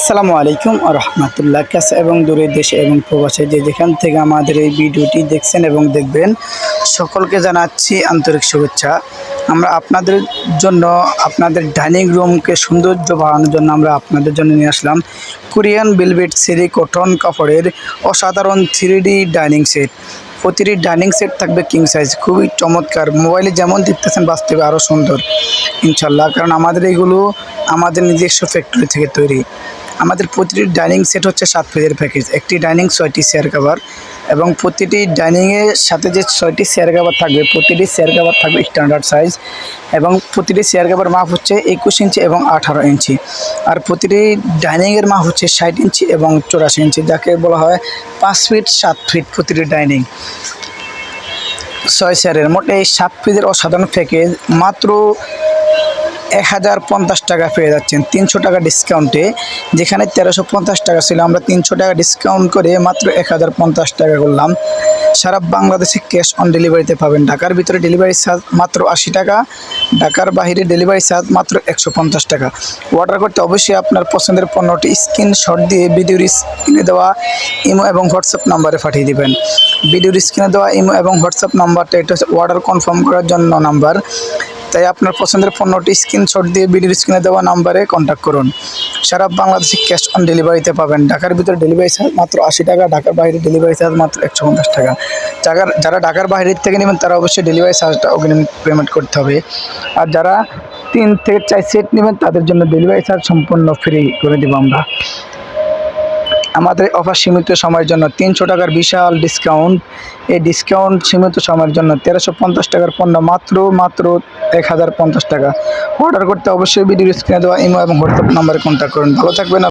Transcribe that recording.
আসসালামু আলাইকুম রহমতুল্লাহ। কাছে এবং দূরে দেশে এবং প্রবাসে যে যেখান থেকে আমাদের এই ভিডিওটি দেখছেন এবং দেখবেন, সকলকে জানাচ্ছি আন্তরিক শুভেচ্ছা। আমরা আপনাদের জন্য আপনাদের ডাইনিং রুমকে সৌন্দর্য বাড়ানোর জন্য আমরা আপনাদের জন্য নিয়ে আসলাম কোরিয়ান ভেলভেট সেরি কটন কাপড়ের অসাধারণ 3D ডাইনিং সেট। প্রতিটি ডাইনিং সেট থাকবে কিং সাইজ, খুবই চমৎকার। মোবাইলে যেমন দেখতেছেন বাস্তবে আরও সুন্দর ইনশাল্লাহ, কারণ আমাদের এইগুলো আমাদের নিজস্ব ফ্যাক্টরি থেকে তৈরি। আমাদের প্রতিটি ডাইনিং সেট হচ্ছে 7 পিসের প্যাকেজ। একটি ডাইনিং 6টি চেয়ার কভার, এবং প্রতিটি ডাইনিংয়ের সাথে যে 6টি চেয়ার কভার থাকবে, প্রতিটি চেয়ার কভার থাকবে স্ট্যান্ডার্ড সাইজ, এবং প্রতিটি চেয়ার কভার মাপ হচ্ছে 21 ইঞ্চি এবং 18 ইঞ্চি। আর প্রতিটি ডাইনিংয়ের মাপ হচ্ছে 60 ইঞ্চি এবং 84 ইঞ্চি, যাকে বলা হয় 5 ফিট 7 ফিট প্রতিটি ডাইনিং। 6 চেয়ারের মোট এই 7 পিসের অসাধারণ প্যাকেজ মাত্র 1050 টাকা পেয়ে যাচ্ছেন 300 টাকা ডিসকাউন্টে। যেখানে 1350 টাকা ছিল, আমরা 300 টাকা ডিসকাউন্ট করে মাত্র 1050 টাকা করলাম। সারা বাংলাদেশে ক্যাশ অন ডেলিভারিতে পাবেন। ঢাকার ভিতরে ডেলিভারি চার্জ মাত্র 80 টাকা, ঢাকার বাইরে ডেলিভারি চার্জ মাত্র 150 টাকা। অর্ডার করতে অবশ্যই আপনার পছন্দের পণ্যটি স্ক্রিনশট দিয়ে ভিডিওর স্ক্রিনে দেওয়া ইমো এবং হোয়াটসঅ্যাপ নাম্বারে পাঠিয়ে দেবেন। ভিডিওর স্ক্রিনে দেওয়া ইমো এবং হোয়াটসঅ্যাপ নাম্বারটা এটা হচ্ছে অর্ডার কনফার্ম করার জন্য নাম্বার। তাই আপনার পছন্দের পণ্যটি স্ক্রিনশট দিয়ে ভিডিওর স্ক্রিনে দেওয়া নাম্বারে কন্ট্যাক্ট করুন। সারা বাংলাদেশে ক্যাশ অন ডেলিভারিতে পাবেন। ঢাকার ভিতরে ডেলিভারি চার্জ মাত্র 80 টাকা, ঢাকার বাইরে ডেলিভারি চার্জ মাত্র 150 টাকা। যারা ঢাকার বাইরের থেকে নেবেন তারা অবশ্যই ডেলিভারি চার্জটা অগ্রিম পেমেন্ট করতে হবে। আর যারা 3 থেকে 4 সেট নেবেন তাদের জন্য ডেলিভারি চার্জ সম্পূর্ণ ফ্রি করে দেবো আমরা। আমাদের অফার সীমিত সময়ের জন্য 300 টাকার বিশাল ডিসকাউন্ট। এই ডিসকাউন্ট সীমিত সময়ের জন্য 1350 টাকার পণ্য মাত্র 1050 টাকা। অর্ডার করতে অবশ্যই ভিডিওর স্ক্রিনে দেওয়া ইমো এবং হোয়াটসঅ্যাপ নাম্বারে কন্ট্যাক্ট করুন। ভালো থাকবেন।